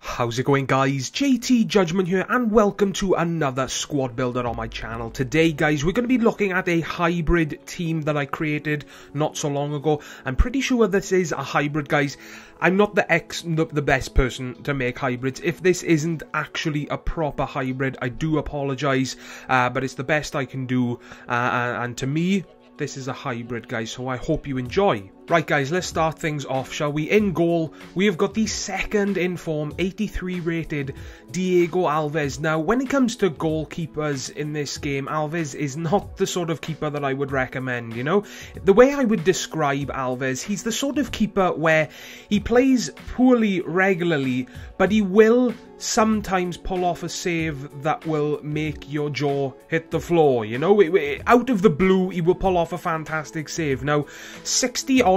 How's it going, guys? JTJudgment here, and welcome to another squad builder on my channel. Today, guys, we're going to be looking at a hybrid team that I created not so long ago. I'm pretty sure this is a hybrid, guys. I'm not the best person to make hybrids. If this isn't actually a proper hybrid, I do apologise, but it's the best I can do, and to me, this is a hybrid, guys, so I hope you enjoy. Right, guys, let's start things off, shall we? In goal, we have got the second in form, 83 rated Thiago Alvarez. Now, when it comes to goalkeepers in this game, Alvarez is not the sort of keeper that I would recommend, you know? The way I would describe Alvarez, he's the sort of keeper where he plays poorly regularly, but he will sometimes pull off a save that will make your jaw hit the floor, you know? Out of the blue, he will pull off a fantastic save. Now, 60,000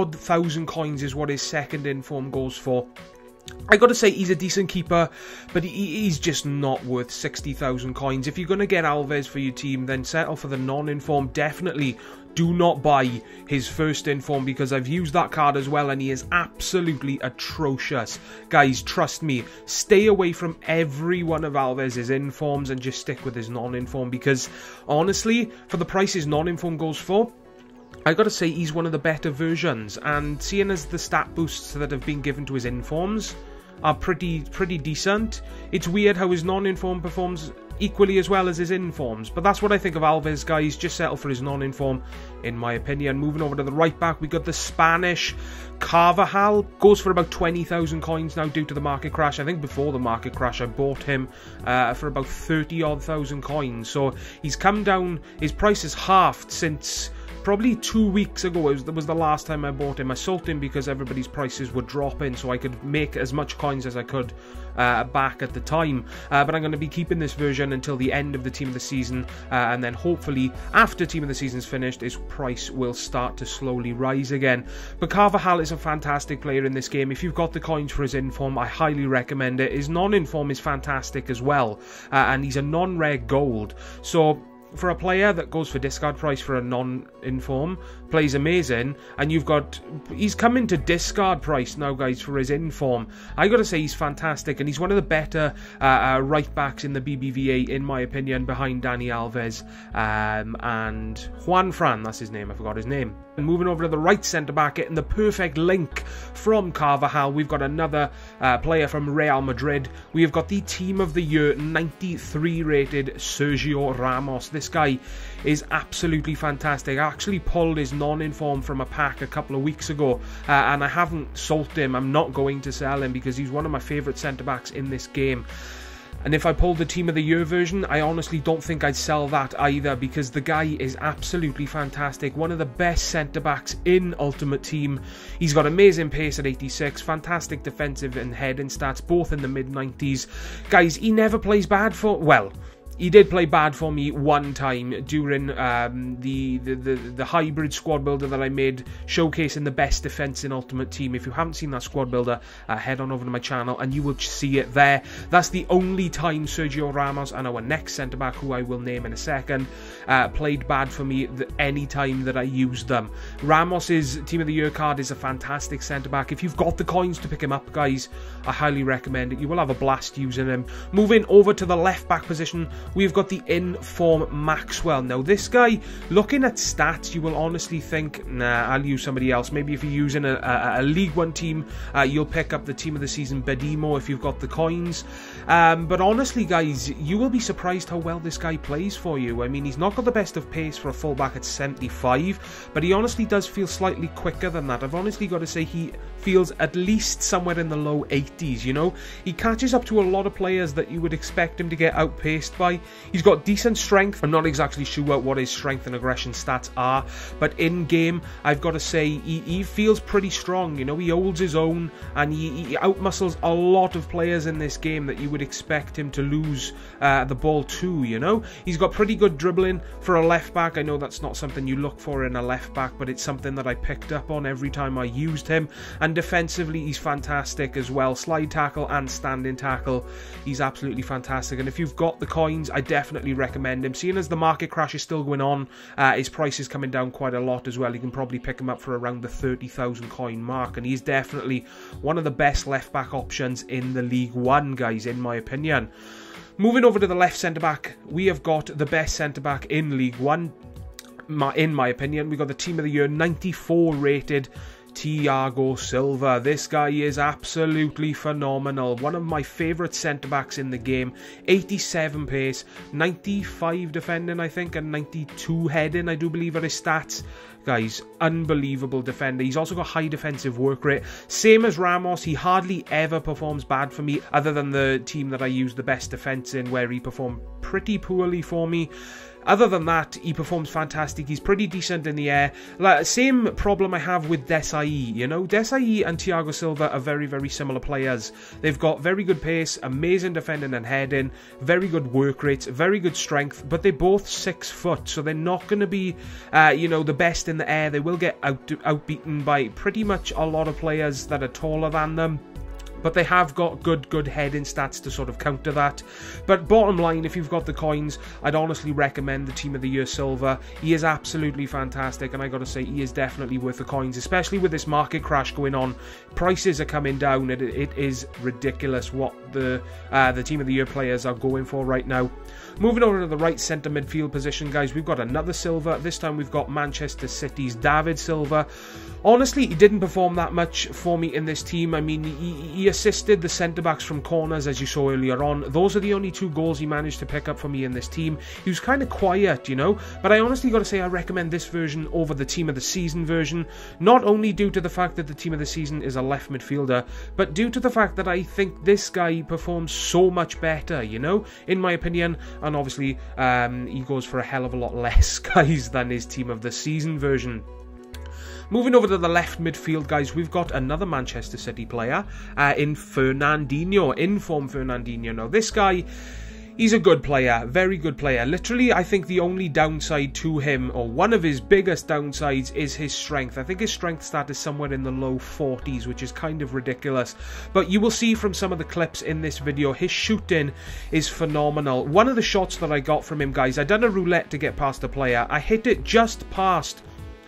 coins is what his second in form goes for. I gotta say, he's a decent keeper, but he's just not worth 60,000 coins. If you're gonna get Alvarez for your team, then settle for the non-inform. Definitely do not buy his first inform, because I've used that card as well and he is absolutely atrocious. Guys, trust me, stay away from every one of Alvarez's informs and just stick with his non-inform, because honestly, for the price his non-inform goes for, I gotta say he's one of the better versions, and seeing as the stat boosts that have been given to his informs are pretty decent, it's weird how his non-inform performs equally as well as his informs. But that's what I think of Alvarez, guys. Just settle for his non-inform, in my opinion. Moving over to the right back, we got the Spanish Carvajal. Goes for about 20,000 coins now due to the market crash. I think before the market crash I bought him for about 30-odd thousand coins. So he's come down, his price has halved since probably 2 weeks ago. It was the last time I bought him. I sold him because everybody's prices were dropping, so I could make as much coins as I could back at the time. But I'm going to be keeping this version until the end of the Team of the Season, and then hopefully after Team of the Season's finished, his price will start to slowly rise again. But Carvajal is a fantastic player in this game. If you've got the coins for his inform, I highly recommend it. His non-inform is fantastic as well, and he's a non-rare gold. So for a player that goes for discard price for a non-inform, plays amazing, and he's come into discard price now, guys, for his inform. I gotta say he's fantastic, and he's one of the better right backs in the BBVA, in my opinion, behind Dani Alves and Juan Fran, that's his name, I forgot his name. And moving over to the right centre back, getting the perfect link from Carvajal, we've got another player from Real Madrid. We have got the Team of the Year 93 rated Sergio Ramos. This guy is absolutely fantastic. I actually pulled his non-inform from a pack a couple of weeks ago, and I haven't sold him. I'm not going to sell him because he's one of my favourite centre-backs in this game. And if I pulled the Team of the Year version, I honestly don't think I'd sell that either, because the guy is absolutely fantastic. One of the best centre-backs in Ultimate Team. He's got amazing pace at 86, fantastic defensive and heading stats, both in the mid-90s. Guys, he never plays bad for... well, he did play bad for me one time during the hybrid squad builder that I made, showcasing the best defense in Ultimate Team. If you haven't seen that squad builder, head on over to my channel and you will see it there. That's the only time Sergio Ramos and our next centre-back, who I will name in a second, played bad for me any time that I used them. Ramos's Team of the Year card is a fantastic centre-back. If you've got the coins to pick him up, guys, I highly recommend it. You will have a blast using him. Moving over to the left-back position, we've got the in-form Maxwell. Now, this guy, looking at stats, you will honestly think, nah, I'll use somebody else. Maybe if you're using a League One team, you'll pick up the Team of the Season Bedimo if you've got the coins. But honestly, guys, you will be surprised how well this guy plays for you. I mean, he's not got the best of pace for a fullback at 75, but he honestly does feel slightly quicker than that. I've honestly got to say he feels at least somewhere in the low 80s, you know? He catches up to a lot of players that you would expect him to get outpaced by. He's got decent strength. I'm not exactly sure what his strength and aggression stats are, but in game, I've got to say he feels pretty strong. You know, he holds his own, and he outmuscles a lot of players in this game that you would expect him to lose the ball to, you know? He's got pretty good dribbling for a left back. I know that's not something you look for in a left back, but it's something that I picked up on every time I used him. And And defensively, he's fantastic as well. Slide tackle and standing tackle, he's absolutely fantastic. And if you've got the coins, I definitely recommend him. Seeing as the market crash is still going on, his price is coming down quite a lot as well. You can probably pick him up for around the 30,000 coin mark, and he's definitely one of the best left back options in the League One, guys, in my opinion. Moving over to the left centre back, we have got the best centre back in League One, in my opinion. We got the Team of the Year 94 rated Thiago Silva. This guy is absolutely phenomenal. One of my favourite centre-backs in the game. 87 pace, 95 defending, I think, and 92 heading, I do believe, are his stats. Guys, unbelievable defender. He's also got high defensive work rate. Same as Ramos, he hardly ever performs bad for me, other than the team that I use the best defence in, where he performed pretty poorly for me. Other than that, he performs fantastic. He's pretty decent in the air. Same problem I have with Desai, you know. Desai and Thiago Silva are very, very similar players. They've got very good pace, amazing defending and heading, very good work rates, very good strength, but they're both 6 foot, so they're not going to be, you know, the best in the air. They will get outbeaten by pretty much a lot of players that are taller than them. But they have got good heading stats to sort of counter that. But bottom line, if you've got the coins, I'd honestly recommend the Team of the Year Silva. He is absolutely fantastic, and I gotta say, he is definitely worth the coins, especially with this market crash going on. Prices are coming down. It is ridiculous what the Team of the Year players are going for right now. Moving over to the right centre midfield position, guys, we've got another Silva. This time we've got Manchester City's David Silva. Honestly, he didn't perform that much for me in this team. I mean, he assisted the centre-backs from corners, as you saw earlier on. Those are the only 2 goals he managed to pick up for me in this team. He was kind of quiet, you know, but I honestly got to say I recommend this version over the Team of the Season version, not only due to the fact that the Team of the Season is a left midfielder, but due to the fact that I think this guy performs so much better, you know, in my opinion. And obviously, he goes for a hell of a lot less, guys, than his Team of the Season version. Moving over to the left midfield, guys, we've got another Manchester City player in Fernandinho, in-form Fernandinho. Now, this guy, he's a good player, very good player. Literally, I think the only downside to him, or one of his biggest downsides, is his strength. I think his strength stat is somewhere in the low 40s, which is kind of ridiculous. But you will see from some of the clips in this video, his shooting is phenomenal. One of the shots that I got from him, guys, I done a roulette to get past a player. I hit it just past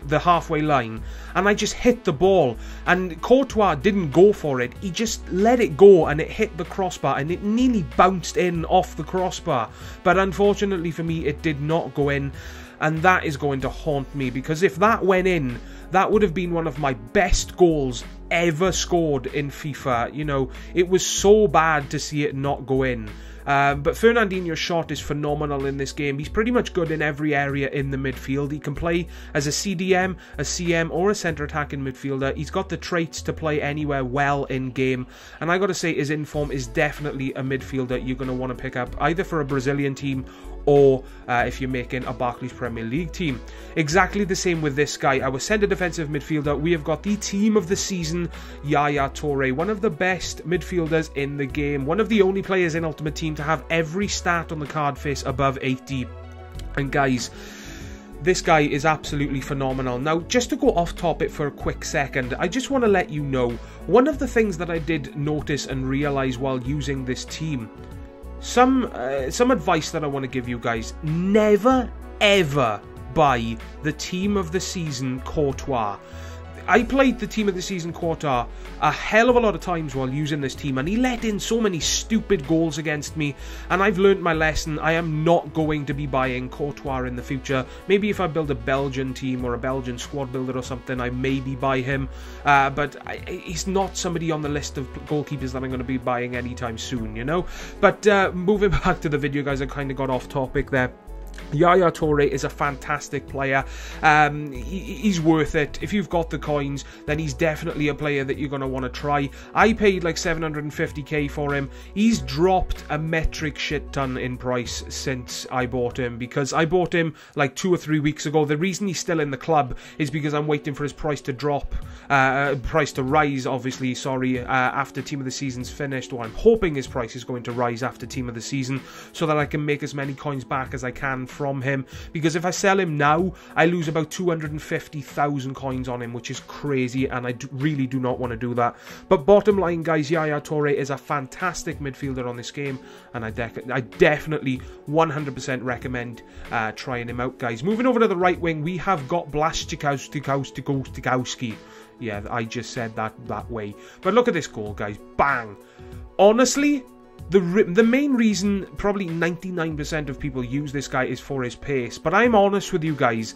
the halfway line, and I just hit the ball, and Courtois didn't go for it. He just let it go, and it hit the crossbar, and it nearly bounced in off the crossbar. But unfortunately for me, it did not go in, and that is going to haunt me, because if that went in, that would have been one of my best goals ever scored in FIFA. You know, it was so bad to see it not go in. But Fernandinho's shot is phenomenal in this game. He's pretty much good in every area in the midfield. He can play as a CDM, a CM, or a centre attacking midfielder. He's got the traits to play anywhere well in game. And I got to say, his inform is definitely a midfielder you're going to want to pick up, either for a Brazilian team or if you're making a Barclays Premier League team. Exactly the same with this guy, our centre defensive midfielder. We have got the Team of the Season, Yaya Toure, one of the best midfielders in the game, one of the only players in Ultimate Team to have every stat on the card face above 80. And guys, this guy is absolutely phenomenal. Now, just to go off topic for a quick second, I just want to let you know, one of the things that I did notice and realise while using this team, some advice that I want to give you guys: never ever buy the Team of the Season Courtois. I played the Team of the Season Courtois a hell of a lot of times while using this team, and he let in so many stupid goals against me, and I've learnt my lesson. I am not going to be buying Courtois in the future. Maybe if I build a Belgian team or a Belgian squad builder or something, I maybe buy him, but he's not somebody on the list of goalkeepers that I'm going to be buying anytime soon, you know. But moving back to the video, guys, I kind of got off topic there. Yaya Toure is a fantastic player. He's worth it. If you've got the coins, then he's definitely a player that you're going to want to try. I paid like 750k for him. He's dropped a metric shit ton in price since I bought him, because I bought him like 2 or 3 weeks ago. The reason he's still in the club is because I'm waiting for his price to drop, price to rise, obviously, sorry, after Team of the Season's finished, or I'm hoping his price is going to rise after Team of the Season, so that I can make as many coins back as I can can from him, because if I sell him now, I lose about 250,000 coins on him, which is crazy, and I really do not want to do that. But bottom line, guys, Yaya Toure is a fantastic midfielder on this game, and I definitely 100% recommend trying him out, guys. Moving over to the right wing, we have got Blaszczykowski. Yeah, I just said that way. But look at this goal, guys. Bang. Honestly, the main reason probably 99% of people use this guy is for his pace. But I'm honest with you guys,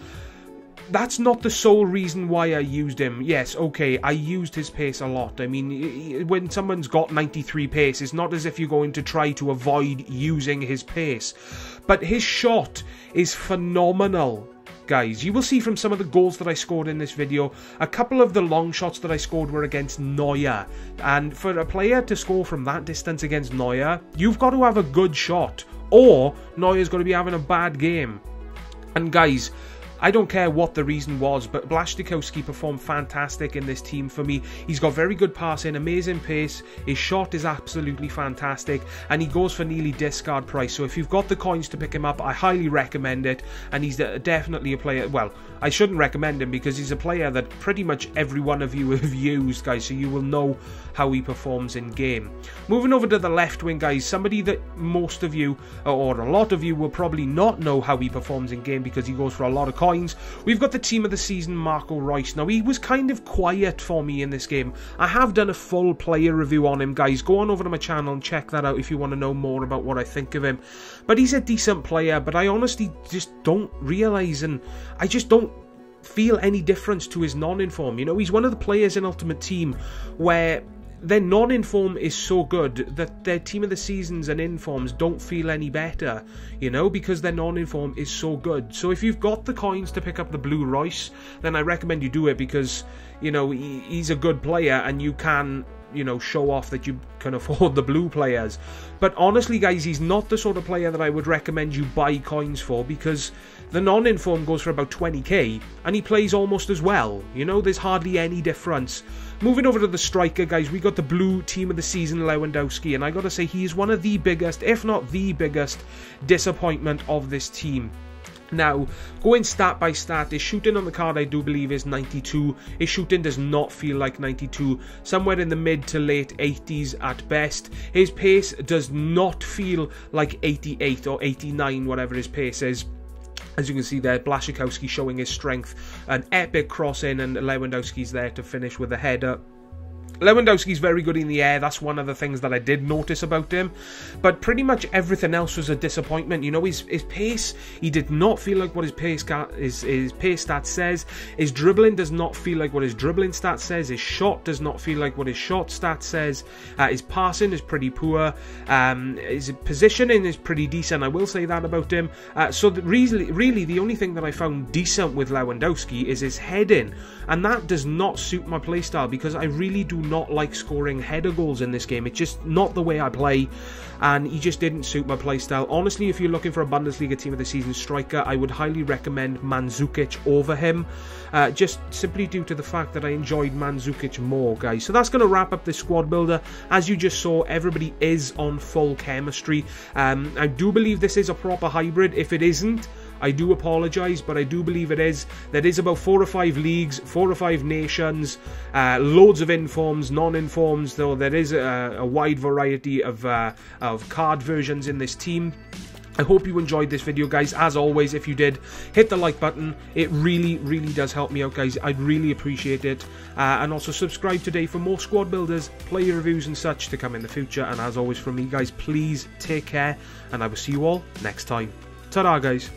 that's not the sole reason why I used him. Yes, okay, I used his pace a lot. I mean, when someone's got 93 pace, it's not as if you're going to try to avoid using his pace. But his shot is phenomenal, guys. You will see from some of the goals that I scored in this video, a couple of the long shots that I scored were against Neuer. And for a player to score from that distance against Neuer, you've got to have a good shot, or Neuer's got to be having a bad game. And guys, I don't care what the reason was, but Blaszczykowski performed fantastic in this team for me. He's got very good passing, amazing pace, his shot is absolutely fantastic, and he goes for nearly discard price. So if you've got the coins to pick him up, I highly recommend it, and he's definitely a player. Well, I shouldn't recommend him because he's a player that pretty much every one of you have used, guys, so you will know how he performs in game. Moving over to the left wing, guys, somebody that most of you, or a lot of you, will probably not know how he performs in game because he goes for a lot of coins. We've got the team of the season, Marco Reus. Now, he was kind of quiet for me in this game. I have done a full player review on him, guys. Go on over to my channel and check that out if you want to know more about what I think of him. But he's a decent player, but I honestly just don't realise, and I just don't feel any difference to his non-inform. You know, he's one of the players in Ultimate Team where their non-inform is so good that their team of the seasons and informs don't feel any better, you know, because their non-inform is so good. So if you've got the coins to pick up the blue Reus, then I recommend you do it because, you know, he's a good player and you can, you know, show off that you can afford the blue players. But honestly, guys, he's not the sort of player that I would recommend you buy coins for, because the non-inform goes for about 20k and he plays almost as well. You know, there's hardly any difference. Moving over to the striker, guys, we got the blue team of the season, Lewandowski, and I gotta say, he is one of the biggest, if not the biggest, disappointment of this team. Now, going stat by stat, his shooting on the card I do believe is 92. His shooting does not feel like 92. Somewhere in the mid to late 80s at best. His pace does not feel like 88 or 89, whatever his pace is. As you can see there, Blaszczykowski showing his strength. An epic cross in, and Lewandowski's there to finish with a header. Lewandowski's very good in the air. That's one of the things that I did notice about him. But pretty much everything else was a disappointment. You know, his pace, he did not feel like what his pace stat says. His dribbling does not feel like what his dribbling stat says. His shot does not feel like what his shot stat says. His passing is pretty poor. His positioning is pretty decent. I will say that about him. So really, the only thing that I found decent with Lewandowski is his heading. And that does not suit my playstyle, because I really do not like scoring header goals in this game. It's just not the way I play, and he just didn't suit my playstyle. Honestly, if you're looking for a Bundesliga team of the season striker, I would highly recommend Mandzukic over him, just simply due to the fact that I enjoyed Mandzukic more, guys. So that's going to wrap up this squad builder. As you just saw, everybody is on full chemistry. I do believe this is a proper hybrid. If it isn't, I do apologise, but I do believe it is. There is about 4 or 5 leagues, 4 or 5 nations, loads of informs, non-informs, though there is a wide variety of card versions in this team. I hope you enjoyed this video, guys. As always, if you did, hit the like button. It really, really does help me out, guys. I'd really appreciate it. And also subscribe today for more squad builders, player reviews and such to come in the future. And as always from me, guys, please take care, and I will see you all next time. Ta-da, guys.